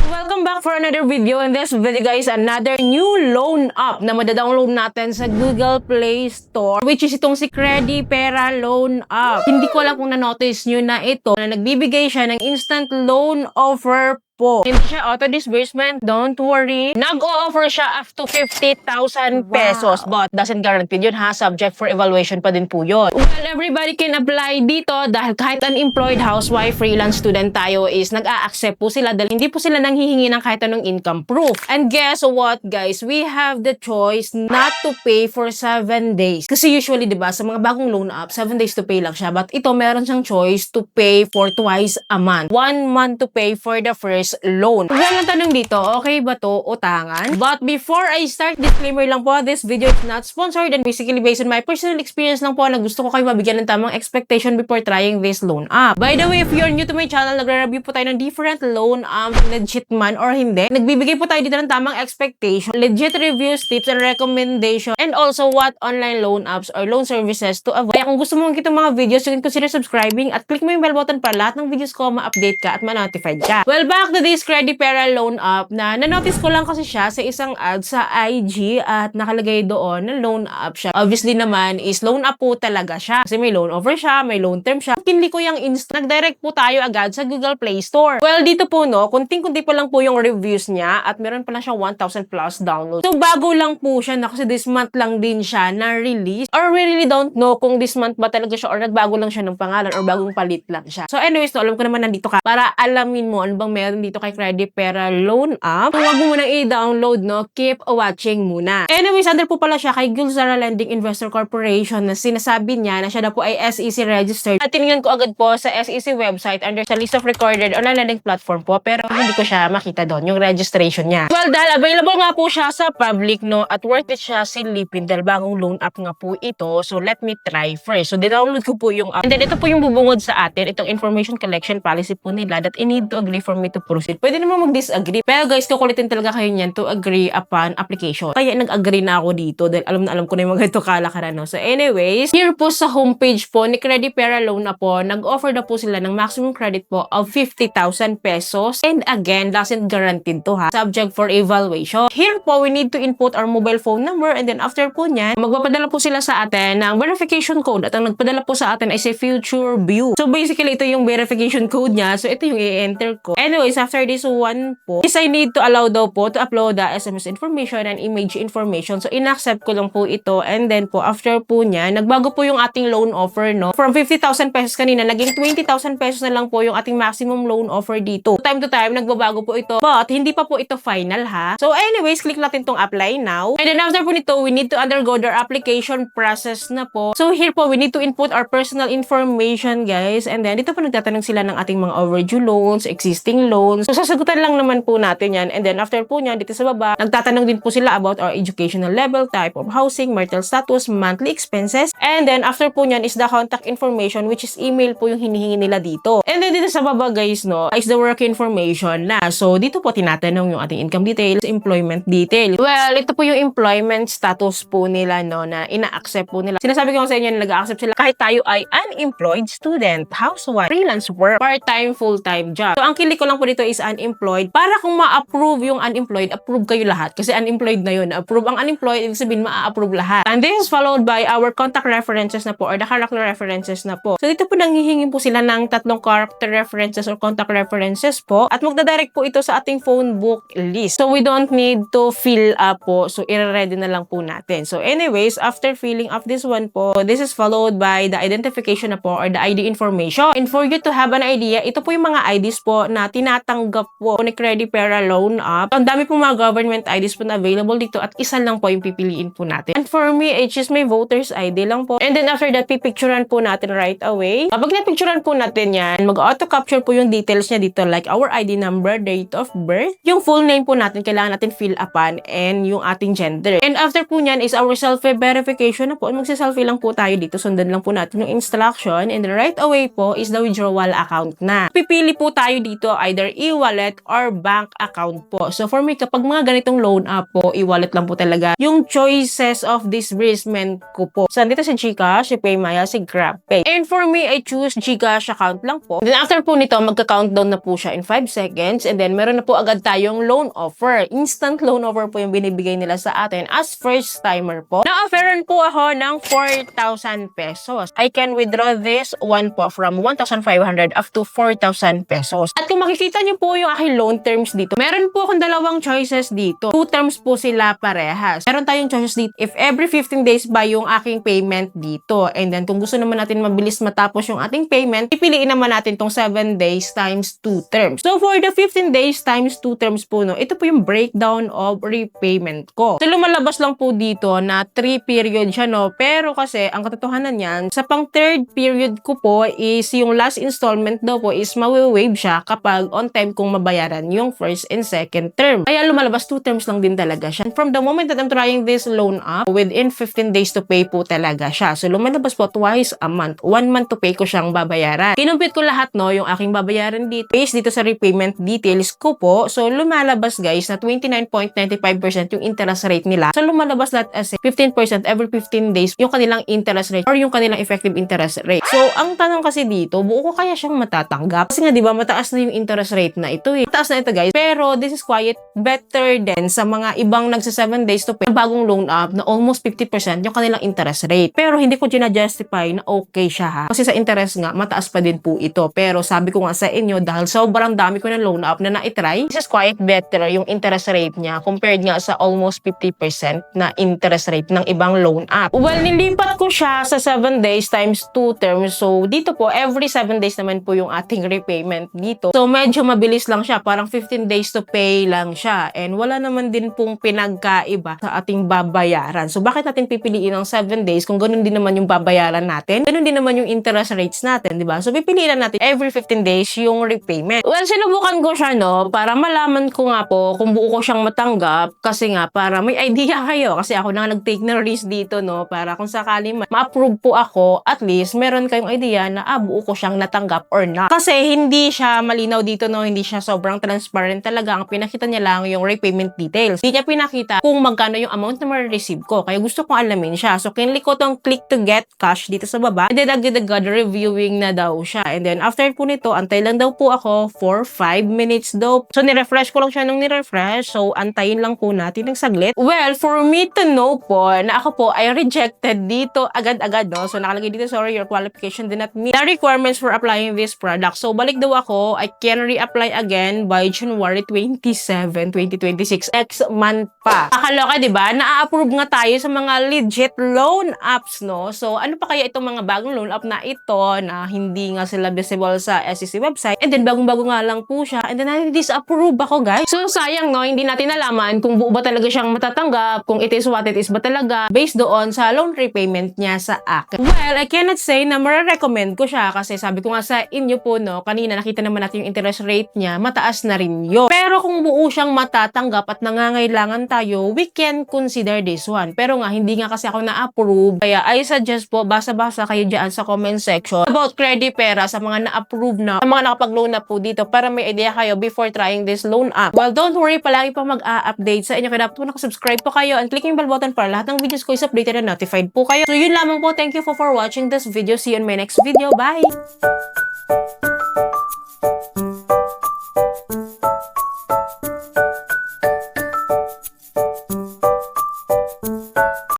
Welcome back for another video. In this video guys, another new loan app na madadownload natin sa Google Play Store, which is itong si Credipera Loan App. Hindi ko alam kung na-notice nyo na ito na nagbibigay siya ng instant loan offer po. Hindi siya auto disbursement, don't worry. Nag-o-offer siya up to 50,000 pesos, but doesn't guarantee yun ha, subject for evaluation pa din po yun. Well, everybody can apply dito dahil kahit unemployed, housewife, freelance student tayo is nag-a-accept po sila dahil hindi po sila nanghihingi ng kahit anong income proof. And guess what guys, we have the choice not to pay for 7 days. Kasi usually diba, sa mga bagong loan app, 7 days to pay lang siya, but ito meron siyang choice to pay for twice a month. 1 month to pay for the first loan. Well, ang tanong dito, okay ba to utangan? But before I start, disclaimer lang po, this video is not sponsored and basically based on my personal experience lang po na gusto ko kayo mabigyan ng tamang expectation before trying this loan app. By the way, if you're new to my channel, nagre-review po tayo ng different loan apps, legit man or hindi. Nagbibigay po tayo dito ng tamang expectation, legit reviews, tips, and recommendation, and also what online loan apps or loan services to avoid. Kaya kung gusto mo itong mga videos, you can consider subscribing at click mo yung bell button para lahat ng videos ko ma-update ka at ma-notified ka. Well, back to this Credipera Loan App na na-notice ko lang kasi siya sa isang ad sa IG at nakalagay doon na loan app siya. Obviously naman is loan app po talaga siya. Kasi may loan offer siya, may loan term siya. Kinli ko yung nag-direct po tayo agad sa Google Play Store. Well, dito po no, kunting-kunti pa lang po yung reviews niya at meron pa lang siya 1,000 plus downloads. So, bago lang po siya na kasi this month lang din siya na-release. Or we really don't know kung this month ba talaga siya or nagbago lang siya ng pangalan or bagong palit lang siya. So, anyways, no, alam ko naman nandito ka para alamin mo ano bang meron dito kay Credipera Loan App. Kung wag mo munang i-download, no, keep watching muna. Anyways, under po pala siya kay Gulzara Lending Investor Corporation na sinasabi niya na siya na po ay SEC registered. At tinignan ko agad po sa SEC website under sa list of recorded online lending platform po, pero hindi ko siya makita doon, yung registration niya. Well, dahil available nga po siya sa public, no, at worth it siya silipin dahil bagong loan app nga po ito. So, let me try first. So, dinownload ko po yung app. And then, ito po yung bubungod sa atin, itong information collection policy po nila that I need to agree for me to proceed. Pwede naman mag-disagree. Pero guys, kukulitin talaga kayo niyan to agree upon application. Kaya nag-agree na ako dito dahil alam na alam ko na yung mga ito kalakaran, no. So, anyways, here po sa homepage po ni Credipera Loan na po, nag-offer na po sila ng maximum credit po of 50,000 pesos. And again, doesn't guaranteed to ha. Subject for evaluation. Here po, we need to input our mobile phone number and then after po niyan, magpapadala po sila sa atin ng verification code at ang nagpadala po sa atin ay si Future View. So basically, ito yung verification code niya. So ito yung i-enter ko. Anyways, after this one po, is I need to allow daw po to upload the SMS information and image information. So in-accept ko lang po ito and then po, after po niya, nagbago po yung ating loan offer, no? From 50,000 pesos kanina, naging 20,000 pesos na lang po yung ating maximum loan offer dito. Time to time, nagbabago po ito. But, hindi pa po ito final ha. So anyways, click natin tong apply now. And then after po nito, we need to undergo their application process na po. So here po, we need to input our personal information guys. And then dito po nagtatanong sila ng ating mga overdue loans, existing loans. So sasagutan lang naman po natin yan. And then after po niyan, dito sa baba, nagtatanong din po sila about our educational level, type of housing, marital status, monthly expenses. And then after po niyan is the contact information which is email po yung hinihingi nila dito. And then dito sa baba guys, no, is the work information na. So dito po tinatanong yung ating income details, employment details. Well, ito po yung employment status po nila, no, na ina-accept po nila. Sinasabi ko sa inyo na nag-accept sila kahit tayo ay unemployed student, housewife, freelance work, part-time, full-time job. So ang kilik ko lang po dito is unemployed. Para kung ma-approve yung unemployed, approve kayo lahat. Kasi unemployed na yun. Approve ang unemployed, ibig sabihin ma-approve lahat. And this is followed by our contact references na po or the character references na po. So dito po nanghihingi po sila ng 3 character references or contact references po at magdadirect po ito sa ating phone book list. So we don't need to fill up po. So i-ready na lang po natin. So anyways, after filling up this one po, this is followed by the identification na po or the ID information. And for you to have an idea, ito po yung mga IDs po na tinatanggap po ni Credipera Loan App. Ang dami po mga government IDs po na available dito at isa lang po yung pipiliin po natin. And for me, I choose my voter's ID lang po. And then after that, pipicturean po natin right away. Kapag napicturean po natin yan, mag-auto capture po yung details niya dito like our ID number, date of birth, yung full name po natin, kailangan natin fill upan and yung ating gender. And after po nyan is our self-verification na po. Magsa-selfie lang po tayo dito. Sundan lang po natin yung instruction and right away po is the withdrawal account na. Pipili po tayo dito either e-wallet or bank account po. So for me, kapag mga ganitong loan app po, e-wallet lang po talaga yung choices of disbursement ko po. So dito si GCash, si PayMaya, si GrabPay. And for me, I choose GCash account lang po. Then after po nito, magka-countdown na po siya in 5 seconds. And then meron na po agad tayong loan offer. Instant loan offer po yung binibigay nila sa atin as first timer po. Na-offeran po ako ng 4,000 pesos. I can withdraw this one po from 1,500 up to 4,000 pesos. At kung makikita niyo po yung aking loan terms dito, meron po akong dalawang choices dito. 2 terms po sila parehas. Meron tayong choices dito if every 15 days ba yung aking payment dito. And then kung gusto naman natin mabilis matapos yung ating payment, pipiliin naman natin tong 7 days times 2 terms. So for the 15 days times 2 terms po, no, ito po yung breakdown of repayment ko. So lumalabas lang po dito na 3 period siya, no, pero kasi ang katotohanan niyan, sa pang 3rd period ko po is yung last installment daw po is mawi-waive siya kapag on time kung mabayaran yung 1st and 2nd term. Kaya lumalabas 2 terms lang din talaga siya. And from the moment that I'm trying this loan up, within 15 days to pay po talaga siya. So lumalabas po twice a month. 1 month to pay ko siyang babayaran. Kinumpit ko lahat, no, yung aking babayaran dito. Based dito sa repayment details ko po. So lumalabas guys na 29.95% yung interest rate nila. So lumalabas lahat as 15% every 15 days yung kanilang interest rate or yung kanilang effective interest rate. So ang tanong kasi dito, buo ko kaya siyang matatanggap? Kasi nga 'di ba mataas na yung interest rate na ito eh. Mataas na ito guys. Pero this is quite better din sa mga ibang nagsa 7 days to pay bagong loan up na almost 50% yung kanilang interest rate. Pero hindi ko gina-justify na okay siya ha. Kasi sa interest nga mataas pa din po ito. Pero sabi ko nga sa inyo dahil sobrang dami ko ng loan up na na-try, this is quite better yung interest rate niya compared nga sa almost 50% na interest rate ng ibang loan up. Well, nilipat ko siya sa 7 days times 2 terms. So, dito po, every 7 days naman po yung ating repayment dito. So, medyo mabilis lang siya. Parang 15 days to pay lang siya. And wala naman din pong pinagkaiba sa ating babayaran. So, bakit natin pipiliin ang 7 days kung ganun din naman yung babayaran natin? Ganun din naman yung interest rates natin, di ba? So, pipiliin natin every 15 days yung repayment. Well, sinubukan ko siya, no, para malaman ko nga po kung buo ko siyang matanggap. Kasi nga, para may idea kayo. Kasi ako na nag-take ng risk dito, no, para kung sakali ma-approve po ako, at least meron kayong idea na buo ko siyang natanggap or not. Kasi hindi siya malinaw dito, no, hindi siya sobrang transparent talaga. Ang pinakita niya lang yung repayment details. Hindi niya pinakita kung magkano yung amount na ma-receive ko. Kaya gusto kong alamin siya. So, kinlik ko tong click to get cash dito sa baba. And then, agad-agad reviewing na daw siya. And then, after po nito, antay lang daw po ako for 5 minutes daw. So, nirefresh ko lang siya nung nirefresh. So, antayin lang po natin ng saglit. Well, for me to know po na ako po ay rejected dito agad-agad, no? So, nakalagay dito, sorry, your qualification did not meet the requirements for applying this product. So, balik daw ako. I can reapply again by January 27, 2026. Next month pa. Nakaloka, diba? Na-approve nga tayo sa mga legit loan apps, no? So, ano pa kaya itong mga bagong loan app na ito na hindi nga sila visible sa SEC website? And then, bagong-bago nga lang po siya. And then, na-disapprove ako, guys. So, sayang, no? Hindi natin nalaman kung buo ba talaga siyang matatanggap, kung it is what it is ba talaga, based doon sa loan repayment niya sa akin. Well, I cannot say na marirecommend ko siya kasi sabi ko nga sa inyo po, no, kanina nakita naman natin yung interest rate niya, mataas na rin yun. Pero kung buo siyang matatanggap at nangangailangan tayo, we can consider this one. Pero nga, hindi nga kasi ako na-approve. Kaya I suggest po, basa-basa kayo dyan sa comment section about Credipera sa mga na-approve na, sa mga nakapag-loan na po dito para may idea kayo before trying this loan app. Well, don't worry, palagi pa mag-a-update sa inyo. Kaya dapat po nakasubscribe po kayo and click yung bell button para lahat ng videos ko is updated and notified po kayo. So, yun lamang po. Thank you for watching this video. See you in my next video. Bye!